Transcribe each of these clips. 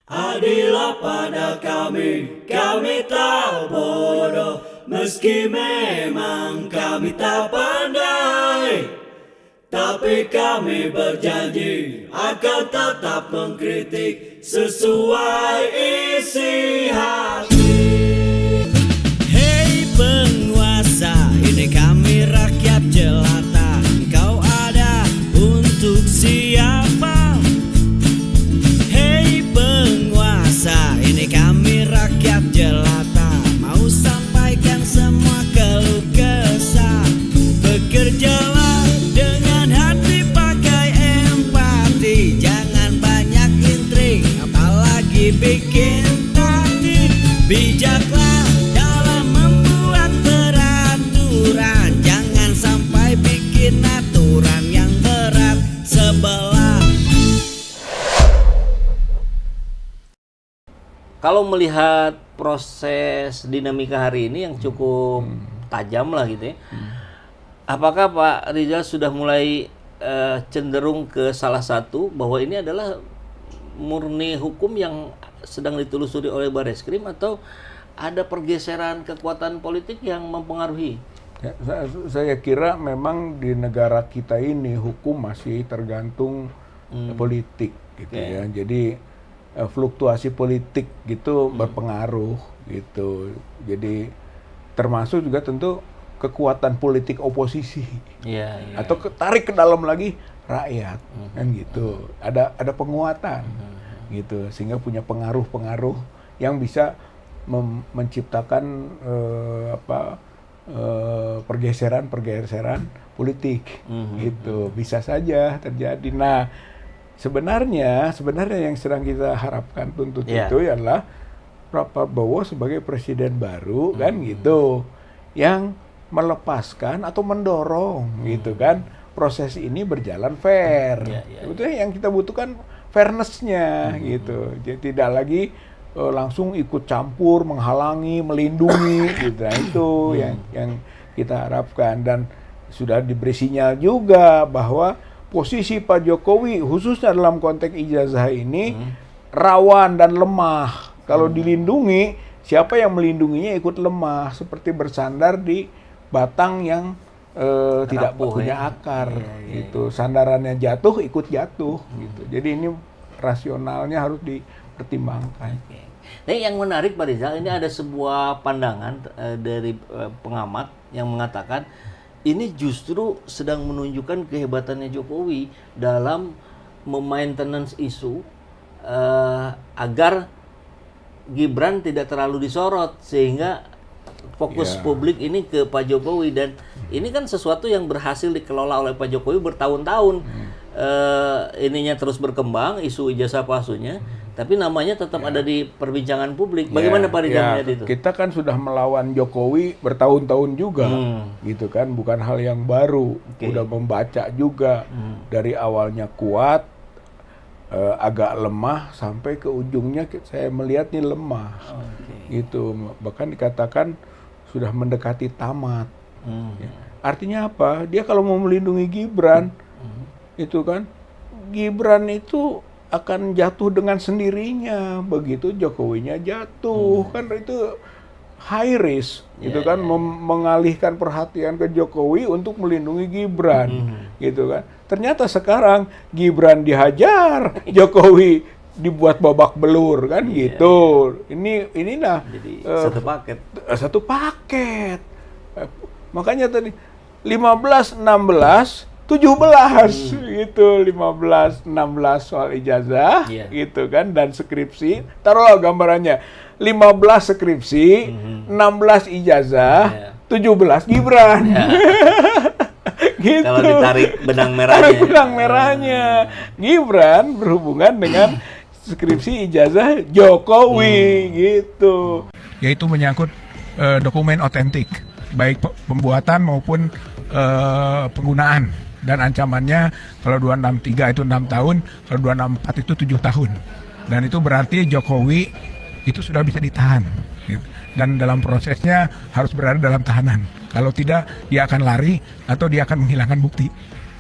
Adilah pada kami tak bodoh, meski memang kami tak pandai. Tapi kami berjanji akan tetap mengkritik sesuai isi hati. Hei penguasa, ini kami rakyat jelata. Engkau ada untuk siapa? Ini kami rakyat jelata, mau sampaikan semua keluh kesah. Bekerjalah dengan hati, pakai empati, jangan banyak intrik, apalagi bikin taktik. Bijaklah dalam membuat peraturan, jangan sampai bikin aturan yang berat sebelah. Kalau melihat proses dinamika hari ini yang cukup tajam lah gitu ya, apakah Pak Rizal sudah mulai cenderung ke salah satu bahwa ini adalah murni hukum yang sedang ditelusuri oleh Barreskrim, atau ada pergeseran kekuatan politik yang mempengaruhi? Ya, saya kira memang di negara kita ini hukum masih tergantung politik gitu ya. Jadi fluktuasi politik gitu berpengaruh gitu. Jadi termasuk juga tentu kekuatan politik oposisi. Atau tarik ke dalam lagi rakyat kan gitu. Ada penguatan gitu, sehingga punya pengaruh-pengaruh yang bisa menciptakan pergeseran politik gitu. Bisa saja terjadi. Nah, Sebenarnya yang sedang kita harapkan tuntut itu adalah Pak Prabowo sebagai presiden baru kan gitu, yang melepaskan atau mendorong gitu kan proses ini berjalan fair. Sebetulnya yang kita butuhkan fairness-nya gitu. Jadi tidak lagi langsung ikut campur, menghalangi, melindungi gitu. Nah, itu yang kita harapkan, dan sudah diberi sinyal juga bahwa posisi Pak Jokowi khususnya dalam konteks ijazah ini rawan dan lemah. Kalau dilindungi, siapa yang melindunginya ikut lemah, seperti bersandar di batang yang tidak punya akar gitu. Sandarannya jatuh, ikut jatuh gitu. Jadi ini rasionalnya harus dipertimbangkan. Nah, yang menarik Pak Rizal, ini ada sebuah pandangan dari pengamat yang mengatakan ini justru sedang menunjukkan kehebatannya Jokowi dalam memaintenance isu agar Gibran tidak terlalu disorot, sehingga fokus publik ini ke Pak Jokowi. Dan ini kan sesuatu yang berhasil dikelola oleh Pak Jokowi bertahun-tahun. Ininya terus berkembang, isu ijazah palsunya, tapi namanya tetap ada di perbincangan publik. Bagaimana Pak Rizal melihat itu? Kita kan sudah melawan Jokowi bertahun-tahun juga, gitu kan, bukan hal yang baru. Udah membaca juga dari awalnya kuat, agak lemah, sampai ke ujungnya saya melihat ini lemah, gitu. Bahkan dikatakan sudah mendekati tamat. Artinya apa? Dia kalau mau melindungi Gibran, itu kan, Gibran itu akan jatuh dengan sendirinya begitu Jokowinya jatuh. Kan itu high risk gitu kan, mengalihkan perhatian ke Jokowi untuk melindungi Gibran gitu kan. Ternyata sekarang Gibran dihajar, Jokowi dibuat babak belur kan gitu. Inilah jadi satu paket. Makanya tadi 15, 16, 17 gitu, 15, 16 soal ijazah gitu kan, dan skripsi. Taruhlah gambarannya 15 skripsi, 16 ijazah, 17 Gibran. Gitu. Kalau ditarik benang merahnya. Tarik benang merahnya. Gibran berhubungan dengan skripsi ijazah Jokowi gitu. Yaitu menyangkut dokumen otentik, baik pembuatan maupun penggunaan. Dan ancamannya kalau 263 itu 6 tahun, kalau 264 itu 7 tahun. Dan itu berarti Jokowi itu sudah bisa ditahan. Dan dalam prosesnya harus berada dalam tahanan. Kalau tidak, dia akan lari atau dia akan menghilangkan bukti.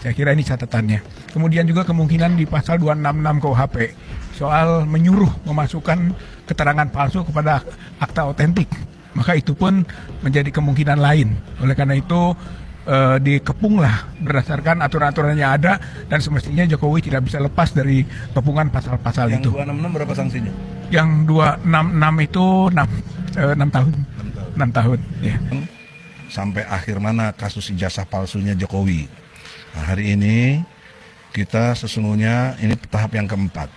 Saya kira ini catatannya. Kemudian juga kemungkinan di pasal 266 KUHP soal menyuruh memasukkan keterangan palsu kepada akta otentik. Maka itu pun menjadi kemungkinan lain. Oleh karena itu dikepunglah berdasarkan aturan-aturan yang ada, dan semestinya Jokowi tidak bisa lepas dari kepungan pasal-pasal itu. Yang 266 berapa sanksinya? Yang 266 itu 6 tahun. 6 tahun. Ya. Sampai akhir mana kasus ijazah palsunya Jokowi? Nah, hari ini kita sesungguhnya ini tahap yang keempat.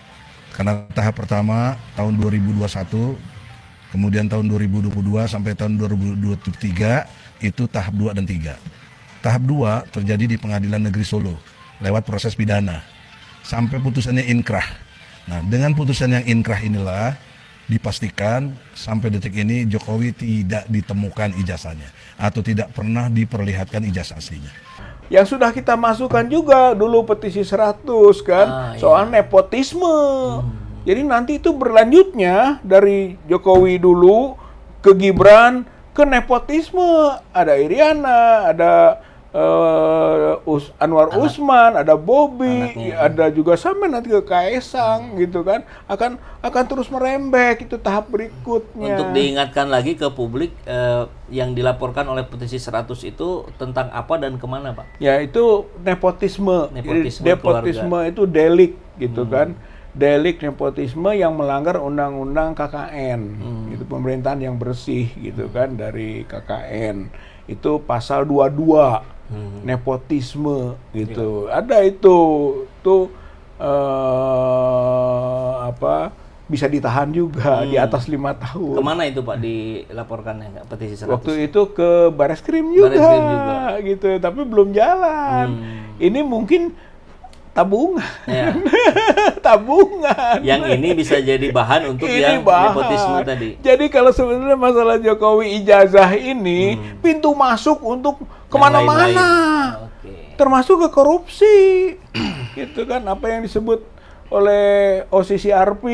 Karena tahap pertama tahun 2021, kemudian tahun 2022 sampai tahun 2023 itu tahap 2 dan 3. Tahap 2 terjadi di Pengadilan Negeri Solo lewat proses pidana sampai putusannya inkrah. Nah, dengan putusan yang inkrah inilah dipastikan sampai detik ini Jokowi tidak ditemukan ijazahnya atau tidak pernah diperlihatkan ijazah aslinya. Yang sudah kita masukkan juga dulu petisi 100 kan, soal nepotisme. Jadi nanti itu berlanjutnya dari Jokowi dulu ke Gibran ke nepotisme. Ada Iriana, ada Anwar Usman, ada Bobby, ada juga sampai nanti ke Kaesang gitu kan. Akan terus merembek, itu tahap berikutnya. Untuk diingatkan lagi ke publik, yang dilaporkan oleh petisi 100 itu tentang apa dan kemana, Pak? Ya, itu nepotisme. Nepotisme itu delik gitu kan. Delik nepotisme yang melanggar undang-undang KKN. Itu pemerintahan yang bersih gitu kan, dari KKN. Itu pasal 22. Nepotisme gitu. Ada itu bisa ditahan juga di atas 5 tahun. Kemana itu, Pak, dilaporkannya petisi 100? Waktu itu ke Bareskrim juga, gitu, tapi belum jalan. Ini mungkin tabungan. Ya. Tabungan. Yang ini bisa jadi bahan untuk yang nepotisme tadi. Jadi kalau sebenarnya masalah Jokowi ijazah ini pintu masuk untuk kemana-mana. Termasuk ke korupsi. Gitu kan, apa yang disebut oleh OCCRP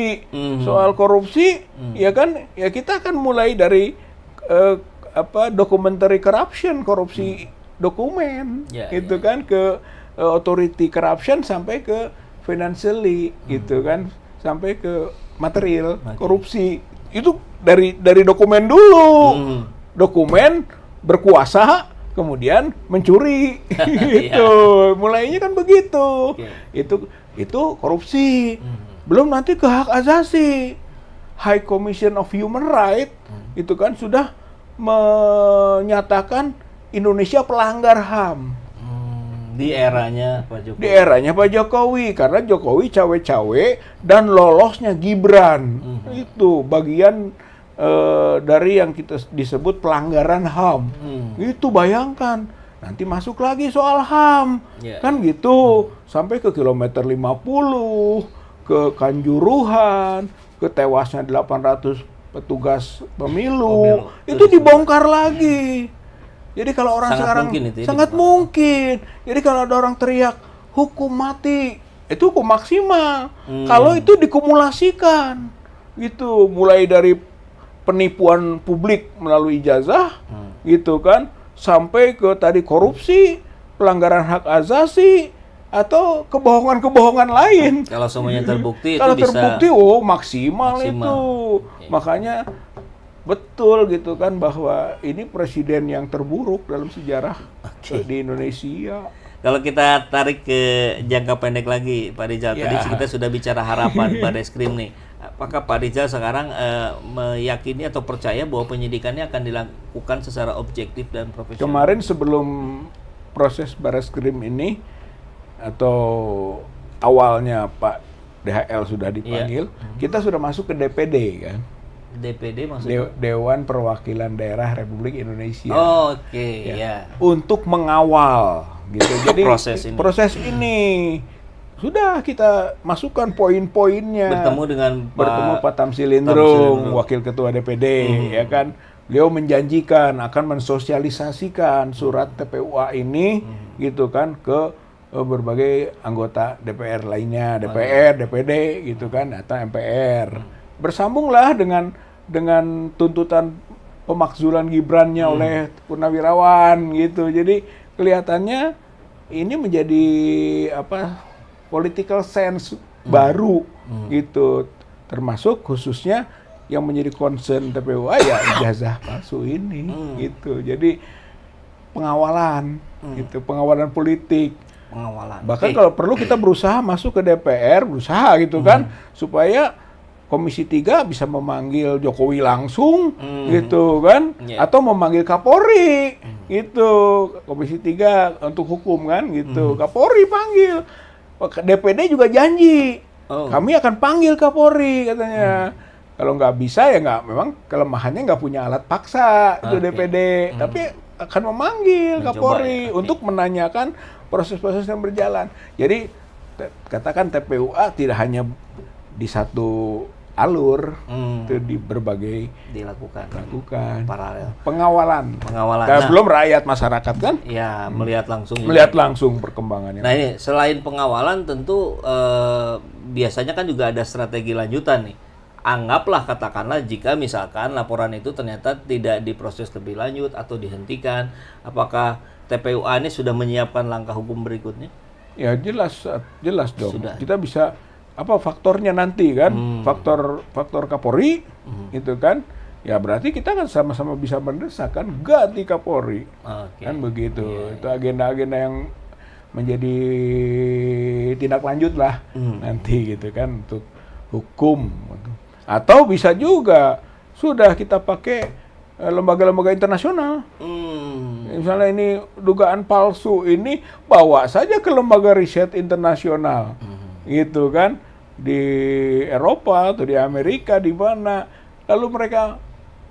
soal korupsi, ya kan, ya kita akan mulai dari documentary corruption, korupsi dokumen, gitu kan, ke authority corruption sampai ke financially, gitu kan, sampai ke material korupsi. Itu dari dokumen dulu, dokumen berkuasa, kemudian mencuri, gitu. Mulainya kan begitu. Itu korupsi. Belum nanti ke hak asasi. High Commission of Human Rights itu kan sudah menyatakan Indonesia pelanggar HAM. Di eranya Pak Jokowi. Di eranya Pak Jokowi, karena Jokowi cawe-cawe dan lolosnya Gibran. Itu bagian dari yang kita disebut pelanggaran HAM. Itu bayangkan, nanti masuk lagi soal HAM. Kan gitu, sampai ke kilometer 50, ke Kanjuruhan, ke tewasnya 800 petugas pemilu. Itu dibongkar lagi. Jadi kalau orang sekarang sangat mungkin. Jadi kalau ada orang teriak hukum mati, itu hukum maksimal. Kalau itu dikumulasikan, gitu, mulai dari penipuan publik melalui ijazah, gitu kan, sampai ke tadi korupsi, pelanggaran hak asasi, atau kebohongan-kebohongan lain. Kalau semuanya terbukti, kalau itu terbukti, maksimal itu. Makanya betul gitu kan, bahwa ini presiden yang terburuk dalam sejarah di Indonesia. Kalau kita tarik ke jangka pendek lagi, Pak Rizal, tadi kita sudah bicara harapan Bareskrim nih. Apakah Pak Rizal sekarang meyakini atau percaya bahwa penyidikannya akan dilakukan secara objektif dan profesional? Kemarin sebelum proses Bareskrim ini, atau awalnya Pak DHL sudah dipanggil, kita sudah masuk ke DPD kan. DPD maksudnya? Dewan Perwakilan Daerah Republik Indonesia. Untuk mengawal gitu. Jadi proses ini sudah kita masukkan poin-poinnya. Bertemu Pak Tamsilindrung, Wakil Ketua DPD, ya kan. Beliau menjanjikan akan mensosialisasikan surat TPUA ini, gitu kan, ke berbagai anggota DPR lainnya, DPR, DPD, gitu kan, atau MPR. Bersambunglah dengan tuntutan pemakzulan Gibrannya oleh Purnawirawan, gitu. Jadi kelihatannya ini menjadi political sense baru gitu, termasuk khususnya yang menjadi concern TPUA ya ijazah palsu ini gitu. Jadi pengawalan gitu, pengawalan politik. Pengawalan. Bahkan kalau perlu kita berusaha masuk ke DPR, berusaha gitu kan, supaya Komisi 3 bisa memanggil Jokowi langsung gitu kan, atau memanggil Kapolri gitu, Komisi 3 untuk hukum kan gitu, Kapolri panggil, DPD juga janji, kami akan panggil Kapolri katanya. Kalau nggak bisa ya nggak, memang kelemahannya nggak punya alat paksa itu DPD, tapi akan memanggil Kapolri untuk menanyakan proses-proses yang berjalan. Jadi katakan TPUA tidak hanya di satu alur, itu di berbagai dilakukan paralel pengawalan. Nah, belum rakyat masyarakat kan? Ya, melihat langsung perkembangannya. Nah, ini selain pengawalan tentu biasanya kan juga ada strategi lanjutan nih. Anggaplah katakanlah jika misalkan laporan itu ternyata tidak diproses lebih lanjut atau dihentikan, apakah TPUA ini sudah menyiapkan langkah hukum berikutnya? Ya jelas dong. Sudah. Kita bisa faktornya nanti kan, faktor Kapolri itu kan, ya berarti kita kan sama-sama bisa mendesak kan ganti Kapolri, kan begitu. Itu agenda-agenda yang menjadi tindak lanjut lah nanti gitu kan untuk hukum. Atau bisa juga sudah kita pakai lembaga-lembaga internasional. Misalnya ini dugaan palsu ini, bawa saja ke lembaga riset internasional, gitu kan, di Eropa atau di Amerika di mana, lalu mereka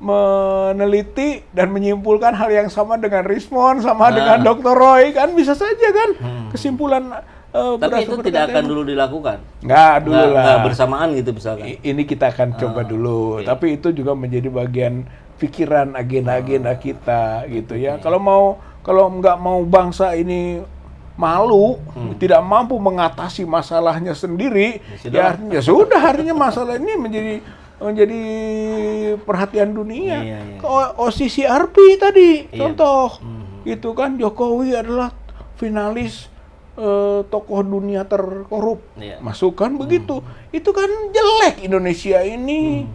meneliti dan menyimpulkan hal yang sama dengan Rismond, sama dengan Dr. Roy, kan bisa saja kan kesimpulan. Tapi itu tidak akan dulu dilakukan? Nggak dulu lah. Nggak bersamaan gitu misalkan? Ini kita akan coba dulu. Tapi itu juga menjadi bagian pikiran agenda-agenda kita gitu ya. Kalau nggak mau bangsa ini malu, tidak mampu mengatasi masalahnya sendiri, ya sudah artinya masalah ini menjadi perhatian dunia. OCCRP tadi contoh, itu kan Jokowi adalah finalis tokoh dunia terkorup, masukkan begitu, itu kan jelek Indonesia ini.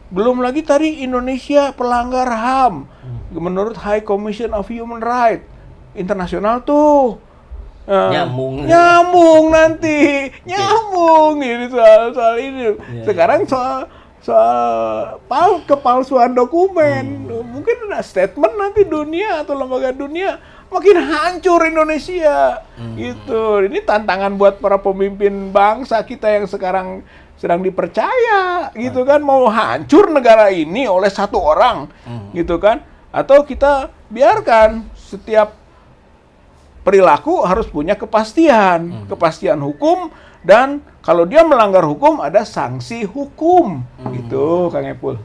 Belum lagi tadi Indonesia pelanggar HAM menurut High Commission of Human Rights internasional tuh. Nyambung ini soal ini. Sekarang soal kepalsuan dokumen, mungkin ada statement nanti dunia atau lembaga dunia makin hancur Indonesia gitu. Ini tantangan buat para pemimpin bangsa kita yang sekarang sedang dipercaya gitu kan, mau hancur negara ini oleh satu orang gitu kan, atau kita biarkan setiap perilaku harus punya kepastian hukum, dan kalau dia melanggar hukum ada sanksi hukum gitu, Kang Epul.